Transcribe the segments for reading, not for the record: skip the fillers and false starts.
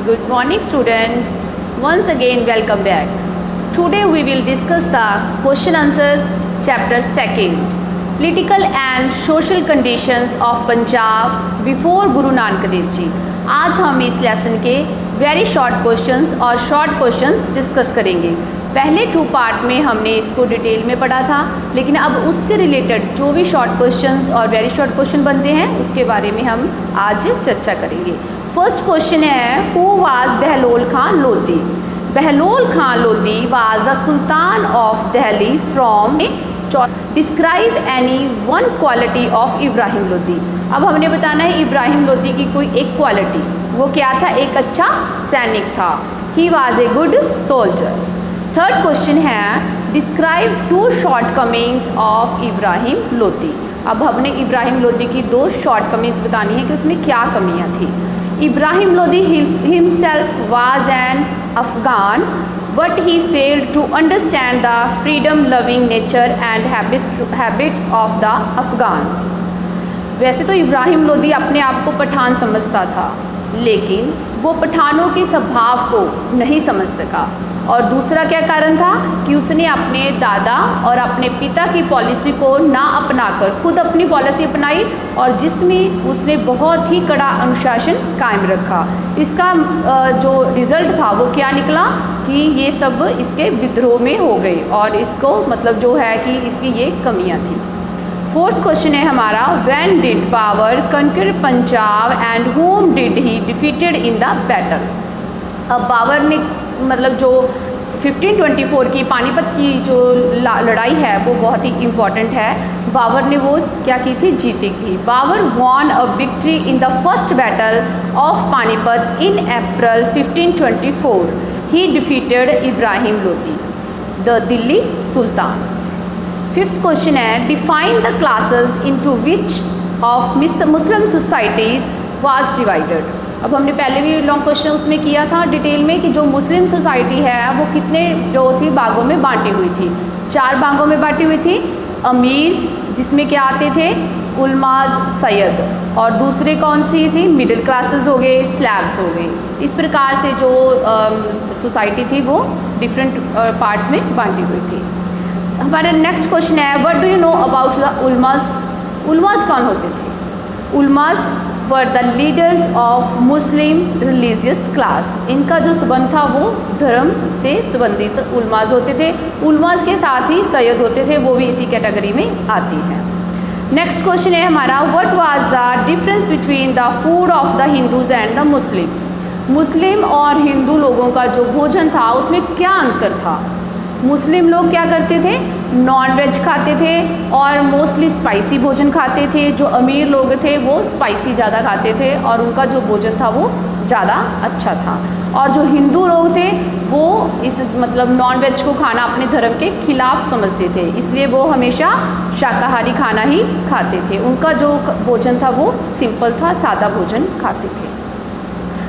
Good morning students. Once again welcome back. Today we will discuss the question answers chapter 2 Political and Social Conditions of Punjab before Guru Nanak Dev Ji. आज हम इस lesson के very short questions और short questions discuss करेंगे। पहले 2 part में हमने इसको डिटेल में पढ़ा था, लेकिन अब उससे रिलेटेड जो भी शॉर्ट क्वेश्चंस और वेरी शॉर्ट क्वेश्चन बनते हैं उसके बारे में हम आज चर्चा करेंगे। फर्स्ट क्वेश्चन है, who was Bahlol Khan Lodhi? Bahlol Khan Lodhi was the sultan of Delhi from describe any one quality of Ibrahim Lodi. अब हमने बताना है इब्राहिम लोधी की कोई एक क्वालिटी, वो क्या था? एक अच्छा सैनिक था। He was a good soldier. Third question है, describe 2 shortcomings of Ibrahim Lodi. अब हमने इब्राहिम लोधी की 2 शॉर्टकमिंग्स बतानी है कि उसमें क्या कमियां थी। Ibrahim Lodhi himself was an Afghan but he failed to understand the freedom loving nature and habits of the Afghans। वैसे तो इब्राहिम लोधी अपने आप को पठान समझता था, लेकिन वो पठानों के स्वभाव को नहीं समझ सका। और दूसरा क्या कारण था कि उसने अपने दादा और अपने पिता की पॉलिसी को ना अपनाकर खुद अपनी पॉलिसी अपनाई, और जिसमें उसने बहुत ही कड़ा अनुशासन कायम रखा। इसका जो रिज़ल्ट था वो क्या निकला कि ये सब इसके विद्रोह में हो गए, और इसको मतलब जो है कि इसकी ये कमियां थी। फोर्थ क्वेश्चन है हमारा, व्हेन डिड बाबर कंकर Punjab and whom did he defeated in the battle? अब बाबर ने मतलब जो 1524 की पानीपत की जो लड़ाई है वो बहुत ही इम्पॉर्टेंट है। बाबर ने वो क्या की थी? जीती थी। Babur won a victory in the first battle of Panipat in April 1524। He defeated Ibrahim Lodi the Delhi sultan. Fifth question है, define the classes into which of Muslim societies was divided. अब हमने पहले भी लॉन्ग क्वेश्चन उसमें किया था डिटेल में कि जो मुस्लिम सोसाइटी है वो कितने जो थी भागों में बांटी हुई थी। 4 भागों में बांटी हुई थी। अमीर्स जिसमें क्या आते थे? उलमाज, सैयद, और दूसरे कौन सी थी? मिडिल क्लासेस हो गए, स्लैब्स हो गए। इस प्रकार से जो सोसाइटी थी वो डिफरेंट पार्ट्स में बांटी हुई थी। हमारा नेक्स्ट क्वेश्चन है, what do you know about the ulemas? उलमाज कौन होते थे? Ulemas were the leaders of Muslim religious class. इनका जो संबंध था वो धर्म से संबंधित उलमाज होते थे। उलमाज के साथ ही सैयद होते थे, वो भी इसी कैटेगरी में आती हैं। नेक्स्ट क्वेश्चन है हमारा, what was the difference between the food of the Hindus and the Muslim? मुस्लिम और हिंदू लोगों का जो भोजन था उसमें क्या अंतर था? मुस्लिम लोग क्या करते थे? नॉन वेज खाते थे और मोस्टली स्पाइसी भोजन खाते थे। जो अमीर लोग थे वो स्पाइसी ज़्यादा खाते थे और उनका जो भोजन था वो ज़्यादा अच्छा था। और जो हिंदू लोग थे वो इस मतलब नॉन वेज को खाना अपने धर्म के खिलाफ समझते थे, इसलिए वो हमेशा शाकाहारी खाना ही खाते थे। उनका जो भोजन था वो सिंपल था, सादा भोजन खाते थे।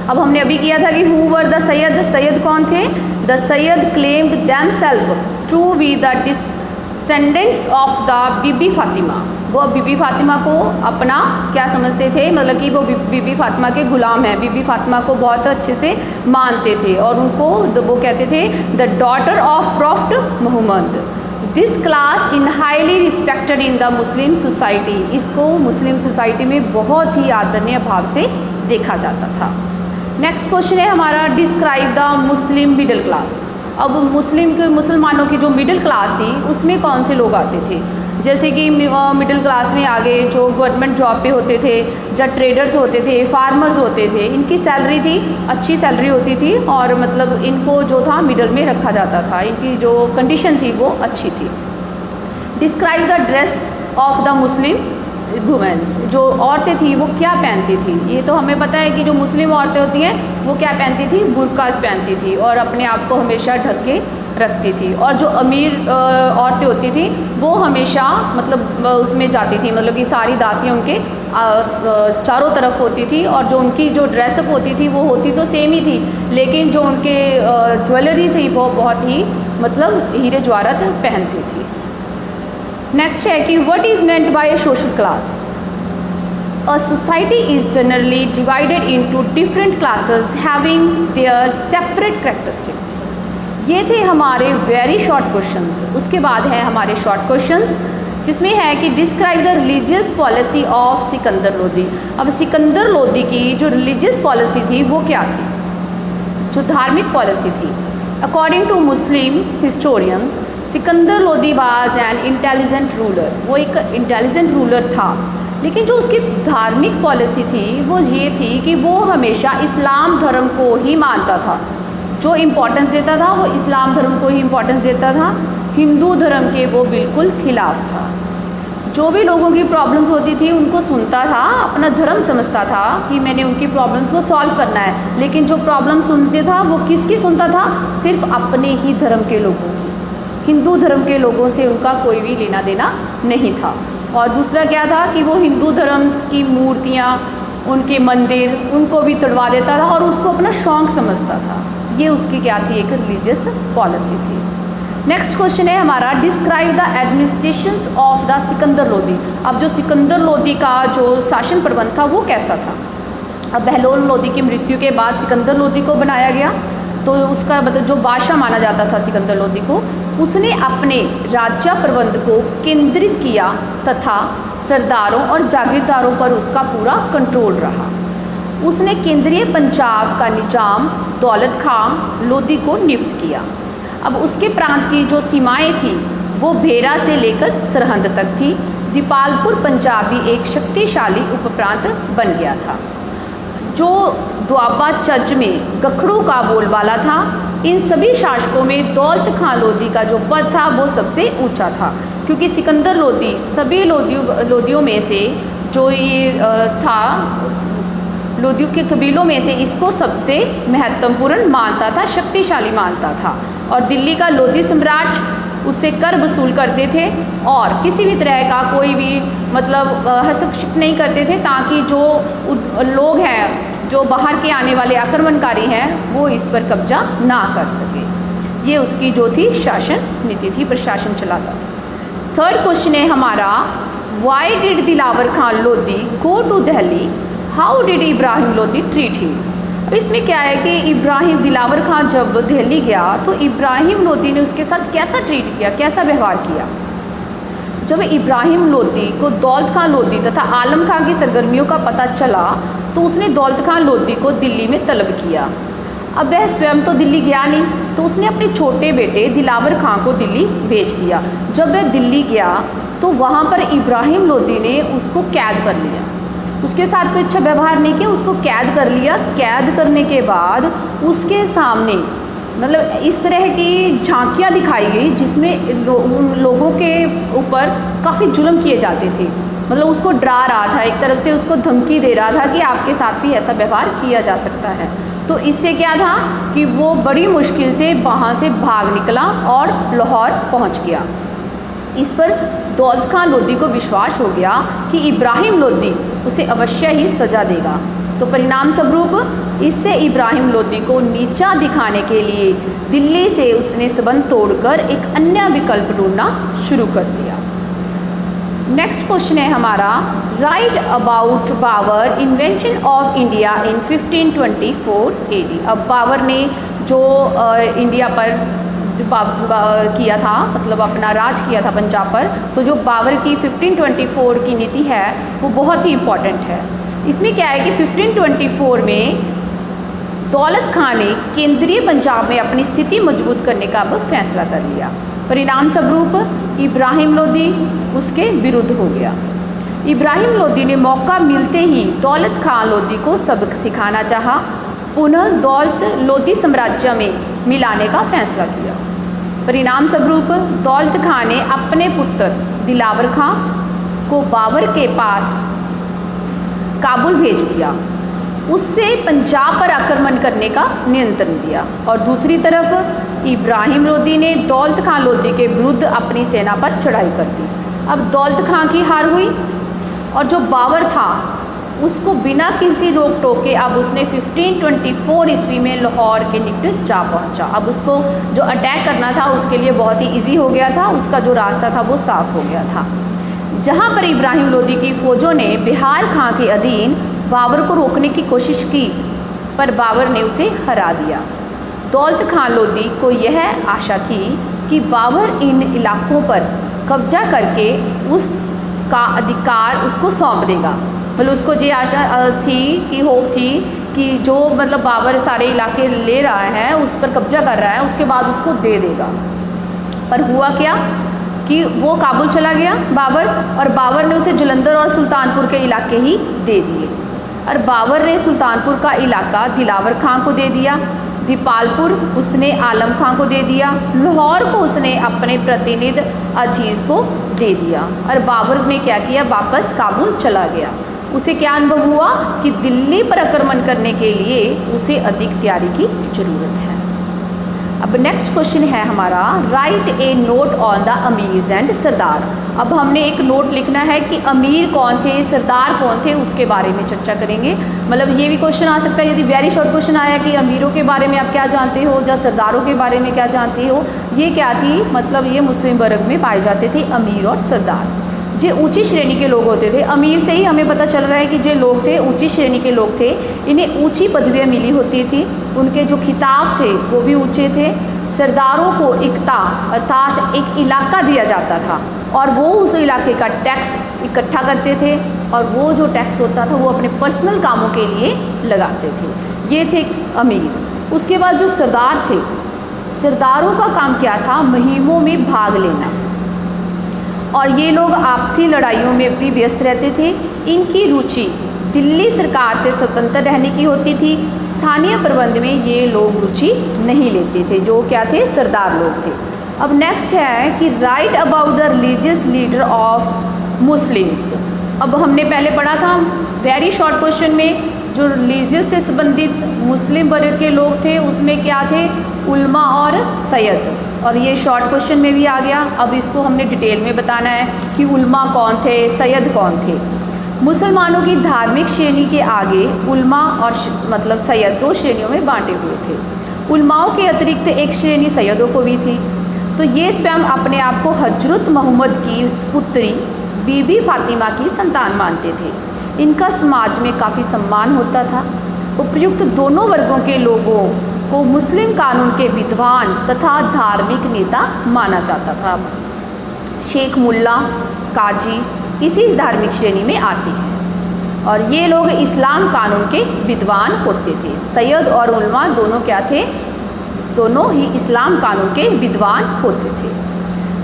अब हमने अभी किया था कि हु वर द सैयद? सैयद कौन थे? The Sayyid claimed themselves to be the descendants of the Bibi Fatima. वो बीबी फातिमा को अपना क्या समझते थे? मतलब कि वो बीबी फातिमा के गुलाम हैं। बीबी फातिमा को बहुत अच्छे से मानते थे और उनको वो कहते थे the daughter of prophet Mohammed. This class in highly respected in the Muslim society. इसको मुस्लिम सोसाइटी में बहुत ही आदरणीय भाव से देखा जाता था। नेक्स्ट क्वेश्चन है हमारा, describe the Muslim middle class. अब मुसलमानों की जो मिडिल क्लास थी उसमें कौन से लोग आते थे? जैसे कि मिडिल क्लास में आगे जो गवर्नमेंट जॉब पे होते थे, या ट्रेडर्स होते थे, फार्मर्स होते थे। इनकी सैलरी थी, अच्छी सैलरी होती थी और मतलब इनको जो था मिडिल में रखा जाता था। इनकी जो कंडीशन थी वो अच्छी थी। Describe the dress of the Muslim womens. जो औरतें थी वो क्या पहनती थी? ये तो हमें पता है कि जो मुस्लिम औरतें होती हैं वो क्या पहनती थी? बुर्कास पहनती थी और अपने आप को हमेशा ढक के रखती थी। और जो अमीर औरतें होती थी वो हमेशा मतलब उसमें जाती थी, मतलब कि सारी दासियाँ उनके चारों तरफ होती थी। और जो उनकी जो ड्रेसअप होती थी वो होती तो सेम ही थी, लेकिन जो उनके ज्वेलरी थी वो बहुत ही मतलब हीरे जवाहरात पहनती थी। नेक्स्ट है कि what is meant by A social class? a society is generally divided into different classes having their separate characteristics. ये थे हमारे वेरी शॉर्ट क्वेश्चंस। उसके बाद है हमारे शॉर्ट क्वेश्चंस जिसमें है कि describe the religious policy of Sikandar Lodi. अब सिकंदर लोदी की जो रिलीजियस पॉलिसी थी वो क्या थी, जो धार्मिक पॉलिसी थी। According to Muslim historians Sikandar Lodi was an intelligent ruler. वो एक इंटेलिजेंट रूलर था, लेकिन जो उसकी धार्मिक पॉलिसी थी वो ये थी कि वो हमेशा इस्लाम धर्म को ही मानता था। जो इम्पोर्टेंस देता था वो इस्लाम धर्म को ही इम्पोर्टेंस देता था, हिंदू धर्म के वो बिल्कुल खिलाफ था। जो भी लोगों की प्रॉब्लम्स होती थी उनको सुनता था, अपना धर्म समझता था कि मैंने उनकी प्रॉब्लम्स को सॉल्व करना है, लेकिन जो प्रॉब्लम सुनते था वो किसकी सुनता था, सिर्फ अपने ही धर्म के लोगों की। हिंदू धर्म के लोगों से उनका कोई भी लेना देना नहीं था। और दूसरा क्या था कि वो हिंदू धर्म की मूर्तियाँ, उनके मंदिर, उनको भी तोड़वा देता था और उसको अपना शौक़ समझता था। ये उसकी क्या थी, एक रिलीजियस पॉलिसी थी। नेक्स्ट क्वेश्चन है हमारा describe the administration of the Sikandar Lodi. अब जो सिकंदर लोदी का जो शासन प्रबंध था वो कैसा था। अब बहलोल लोदी की मृत्यु के बाद सिकंदर लोदी को बनाया गया, तो उसका मतलब जो बादशाह माना जाता था सिकंदर लोदी को, उसने अपने राज्य प्रबंध को केंद्रित किया तथा सरदारों और जागीरदारों पर उसका पूरा कंट्रोल रहा। उसने केंद्रीय पंजाब का निजाम दौलत खां लोदी को नियुक्त किया। अब उसके प्रांत की जो सीमाएं थी वो भेरा से लेकर सरहंद तक थी। दीपालपुर पंजाबी एक शक्तिशाली उपप्रांत बन गया था जो दुआबा चज में गखड़ों का बोलबाला था। इन सभी शासकों में दौलत खां लोदी का जो पद था वो सबसे ऊंचा था, क्योंकि सिकंदर लोदी सभी लोदियों में से जो ये था, लोदियों के कबीलों में से इसको सबसे महत्वपूर्ण मानता था, शक्तिशाली मानता था। और दिल्ली का लोदी सम्राट उससे कर वसूल करते थे और किसी भी तरह का कोई भी मतलब हस्तक्षेप नहीं करते थे, ताकि जो लोग हैं जो बाहर के आने वाले आक्रमणकारी हैं वो इस पर कब्जा ना कर सके। ये उसकी जो थी शासन नीति थी, प्रशासन चलाता था। थर्ड क्वेश्चन है हमारा why did Dilawar Khan Lodi go to Delhi, how did Ibrahim Lodi treat him. अब इसमें क्या है कि इब्राहिम दिलावर खान जब दिल्ली गया तो इब्राहिम लोदी ने उसके साथ कैसा ट्रीट किया, कैसा व्यवहार किया। जब इब्राहिम लोदी को दौलत खां लोदी तथा आलम खां की सरगर्मियों का पता चला तो उसने दौलत खां लोदी को दिल्ली में तलब किया। अब वह स्वयं तो दिल्ली गया नहीं, तो उसने अपने छोटे बेटे दिलावर खां को दिल्ली भेज दिया। जब वह दिल्ली गया तो वहाँ पर इब्राहिम लोदी ने उसको कैद कर लिया, उसके साथ कोई अच्छा व्यवहार नहीं किया, उसको कैद कर लिया। कैद करने के बाद उसके सामने मतलब इस तरह की झांकियाँ दिखाई गई जिसमें उन लोगों के ऊपर काफ़ी जुल्म किए जाते थे। मतलब उसको डरा रहा था, एक तरफ से उसको धमकी दे रहा था कि आपके साथ भी ऐसा व्यवहार किया जा सकता है। तो इससे क्या था कि वो बड़ी मुश्किल से वहाँ से भाग निकला और लाहौर पहुँच गया। इस पर दौलत खां लोदी को विश्वास हो गया कि इब्राहिम लोदी उसे अवश्य ही सज़ा देगा। तो परिणाम स्वरूप इससे इब्राहिम लोदी को नीचा दिखाने के लिए दिल्ली से उसने संबंध तोड़कर एक अन्य विकल्प ढूंढना शुरू कर दिया। नेक्स्ट क्वेश्चन है हमारा write about Babar invention of India in 1524 AD। अब बाबर ने जो इंडिया पर जो किया था, मतलब अपना राज किया था पंजाब पर, तो जो बाबर की 1524 की नीति है वो बहुत ही इम्पॉर्टेंट है। इसमें क्या है कि 1524 में दौलत खां ने केंद्रीय पंजाब में अपनी स्थिति मजबूत करने का अब फैसला कर लिया। परिणाम स्वरूप इब्राहिम लोदी उसके विरुद्ध हो गया। इब्राहिम लोदी ने मौका मिलते ही दौलत खां लोदी को सबक सिखाना चाहा, पुनः दौलत लोदी साम्राज्य में मिलाने का फैसला किया। परिणाम स्वरूप दौलत खां ने अपने पुत्र दिलावर खां को बाबर के पास काबुल भेज दिया, उससे पंजाब पर आक्रमण करने का नियंत्रण दिया। और दूसरी तरफ इब्राहिम लोदी ने दौलत खां लोदी के विरुद्ध अपनी सेना पर चढ़ाई कर दी। अब दौलत खां की हार हुई और जो बाबर था उसको बिना किसी रोक टोक के अब उसने 1524 ईस्वी में लाहौर के निकट जा पहुंचा। अब उसको जो अटैक करना था उसके लिए बहुत ही इजी हो गया था, उसका जो रास्ता था वो साफ हो गया था। जहां पर इब्राहिम लोदी की फ़ौजों ने बिहार खां के अधीन बाबर को रोकने की कोशिश की, पर बाबर ने उसे हरा दिया। दौलत खां लोदी को यह आशा थी कि बाबर इन इलाकों पर कब्जा करके उसका अधिकार उसको सौंप देगा। मतलब उसको ये आशा थी कि होप थी कि जो मतलब बाबर सारे इलाके ले रहा है, उस पर कब्जा कर रहा है, उसके बाद उसको दे देगा। पर हुआ क्या कि वो काबुल चला गया बाबर, और बाबर ने उसे जलंधर और सुल्तानपुर के इलाके ही दे दिए। और बाबर ने सुल्तानपुर का इलाका दिलावर खां को दे दिया, दीपालपुर उसने आलम खां को दे दिया, लाहौर को उसने अपने प्रतिनिधि अजीज़ को दे दिया। और बाबर ने क्या किया, वापस काबुल चला गया। उसे क्या अनुभव हुआ कि दिल्ली पर आक्रमण करने के लिए उसे अधिक तैयारी की ज़रूरत है। अब नेक्स्ट क्वेश्चन है हमारा, write a note on the amirs and sardar. अब हमने एक नोट लिखना है कि अमीर कौन थे, सरदार कौन थे, उसके बारे में चर्चा करेंगे। मतलब ये भी क्वेश्चन आ सकता है, यदि वेरी शॉर्ट क्वेश्चन आया कि अमीरों के बारे में आप क्या जानते हो या सरदारों के बारे में क्या जानते हो। ये क्या थी, मतलब ये मुस्लिम वर्ग में पाए जाते थे अमीर और सरदार। जो ऊंची श्रेणी के लोग होते थे, अमीर से ही हमें पता चल रहा है कि जो लोग थे ऊंची श्रेणी के लोग थे, इन्हें ऊंची पदवियाँ मिली होती थी, उनके जो खिताब थे वो भी ऊंचे थे। सरदारों को इक्ता अर्थात एक इलाका दिया जाता था और वो उस इलाके का टैक्स इकट्ठा करते थे, और वो जो टैक्स होता था वो अपने पर्सनल कामों के लिए लगाते थे। ये थे अमीर। उसके बाद जो सरदार थे, सरदारों का काम क्या था, मुहिमों में भाग लेना, और ये लोग आपसी लड़ाइयों में भी व्यस्त रहते थे। इनकी रुचि दिल्ली सरकार से स्वतंत्र रहने की होती थी, स्थानीय प्रबंध में ये लोग रुचि नहीं लेते थे, जो क्या थे, सरदार लोग थे। अब नेक्स्ट है कि right about the religious leader of Muslims. अब हमने पहले पढ़ा था वेरी शॉर्ट क्वेश्चन में, जो रिलीजियस से संबंधित मुस्लिम वर्ग के लोग थे उसमें क्या थे, उल्मा और सैयद, और ये शॉर्ट क्वेश्चन में भी आ गया। अब इसको हमने डिटेल में बताना है कि उल्मा कौन थे, सैयद कौन थे। मुसलमानों की धार्मिक श्रेणी के आगे उल्मा और मतलब सैयद दो श्रेणियों में बांटे हुए थे। उल्माओं के अतिरिक्त एक श्रेणी सैयदों को भी थी। तो ये स्वयं अपने आप को हजरत मोहम्मद की पुत्री बीबी फातिमा की संतान मानते थे। इनका समाज में काफ़ी सम्मान होता था। उपयुक्त दोनों वर्गों के लोगों को मुस्लिम कानून के विद्वान तथा धार्मिक नेता माना जाता था। शेख मुल्ला काजी इसी धार्मिक श्रेणी में आते हैं, और ये लोग इस्लाम कानून के विद्वान होते थे। सैयद और उल्मा दोनों क्या थे, दोनों ही इस्लाम कानून के विद्वान होते थे।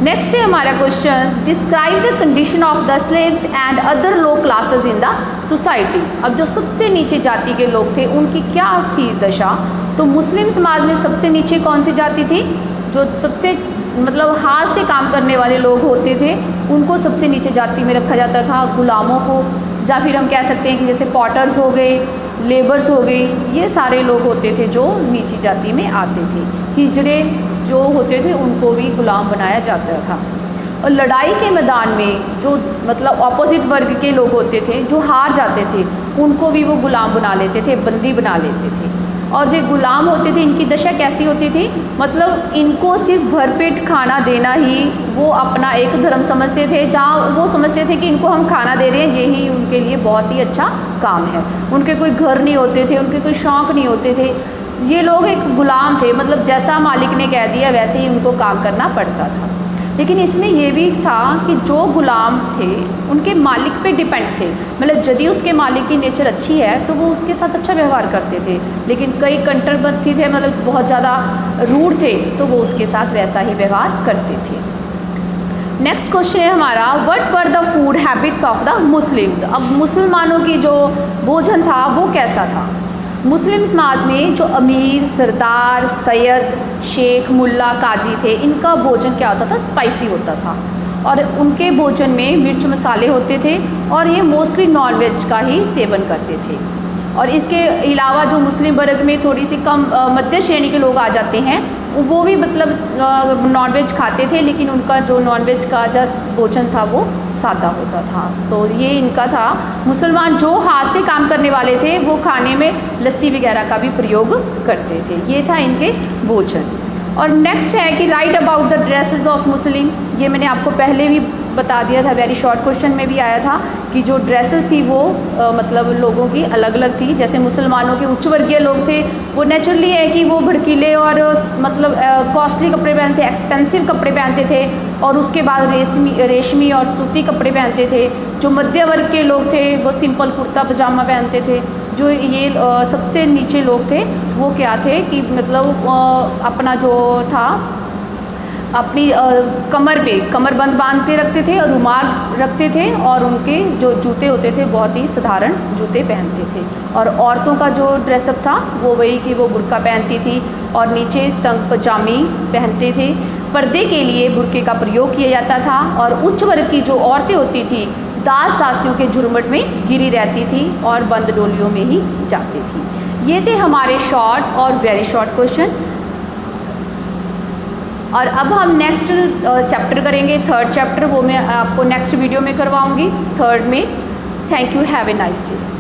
नेक्स्ट है हमारा question, describe the condition of the slaves and other low classes in the society. अब जो सबसे नीचे जाति के लोग थे उनकी क्या थी दशा, तो मुस्लिम समाज में सबसे नीचे कौन सी जाति थी, जो सबसे मतलब हाथ से काम करने वाले लोग होते थे उनको सबसे नीचे जाति में रखा जाता था। गुलामों को, या फिर हम कह सकते हैं कि जैसे पॉटर्स हो गए, लेबर्स हो गए, ये सारे लोग होते थे जो नीची जाति में आते थे। हिजड़े जो होते थे उनको भी गुलाम बनाया जाता था। और लड़ाई के मैदान में जो मतलब ऑपोजिट वर्ग के लोग होते थे जो हार जाते थे उनको भी वो गुलाम बना लेते थे, बंदी बना लेते थे। और जो गुलाम होते थे इनकी दशा कैसी होती थी, मतलब इनको सिर्फ भरपेट खाना देना ही वो अपना एक धर्म समझते थे, जहाँ वो समझते थे कि इनको हम खाना दे रहे हैं यही उनके लिए बहुत ही अच्छा काम है। उनके कोई घर नहीं होते थे, उनके कोई शौक़ नहीं होते थे, ये लोग एक गुलाम थे, मतलब जैसा मालिक ने कह दिया वैसे ही उनको काम करना पड़ता था। लेकिन इसमें यह भी था कि जो गुलाम थे उनके मालिक पे डिपेंड थे, मतलब यदि उसके मालिक की नेचर अच्छी है तो वो उसके साथ अच्छा व्यवहार करते थे, लेकिन कई कंट्रोवर्सी थे, मतलब बहुत ज़्यादा रूड थे तो वो उसके साथ वैसा ही व्यवहार करते थे। नेक्स्ट क्वेश्चन है हमारा, what were the food habits of the Muslims. अब मुसलमानों की जो भोजन था वो कैसा था। मुस्लिम समाज में जो अमीर, सरदार, सैयद, शेख, मुल्ला, काजी थे, इनका भोजन क्या होता था, स्पाइसी होता था, और उनके भोजन में मिर्च मसाले होते थे, और ये मोस्टली नॉनवेज का ही सेवन करते थे। और इसके अलावा जो मुस्लिम वर्ग में थोड़ी सी कम मध्य श्रेणी के लोग आ जाते हैं वो भी मतलब नॉनवेज खाते थे, लेकिन उनका जो नॉनवेज का जो भोजन था वो सादा होता था। तो ये इनका था। मुसलमान जो हाथ से काम करने वाले थे वो खाने में लस्सी वगैरह का भी प्रयोग करते थे। ये था इनके भोजन। और नेक्स्ट है कि right about the dresses of Muslim. ये मैंने आपको पहले भी बता दिया था, वेरी शॉर्ट क्वेश्चन में भी आया था कि जो ड्रेसेस थी वो मतलब लोगों की अलग अलग थी। जैसे मुसलमानों के उच्च वर्गीय लोग थे, वो नेचुरली है कि वो भड़कीले और मतलब कॉस्टली कपड़े पहनते, एक्सपेंसिव कपड़े पहनते थे, और उसके बाद रेशमी और सूती कपड़े पहनते थे। जो मध्य वर्ग के लोग थे वो सिंपल कुर्ता पजामा पहनते थे। जो ये सबसे नीचे लोग थे वो क्या थे कि मतलब अपना जो था अपनी कमर पे कमरबंद बांध के रखते थे और रुमाल रखते थे, और उनके जो जूते होते थे बहुत ही साधारण जूते पहनते थे। और औरतों का जो ड्रेसअप था वो वही कि वो बुर्का पहनती थी और नीचे तंग पजामी पहनते थे। पर्दे के लिए बुर्के का प्रयोग किया जाता था, और उच्च वर्ग की जो औरतें होती थी दास दासियों के झुरमुट में गिरी रहती थी और बंद डोलियों में ही जाती थी। ये थे हमारे शॉर्ट और वेरी शॉर्ट क्वेश्चन। और अब हम नेक्स्ट चैप्टर करेंगे, थर्ड चैप्टर, वो मैं आपको नेक्स्ट वीडियो में करवाऊंगी, थर्ड में। Thank you, have a nice day.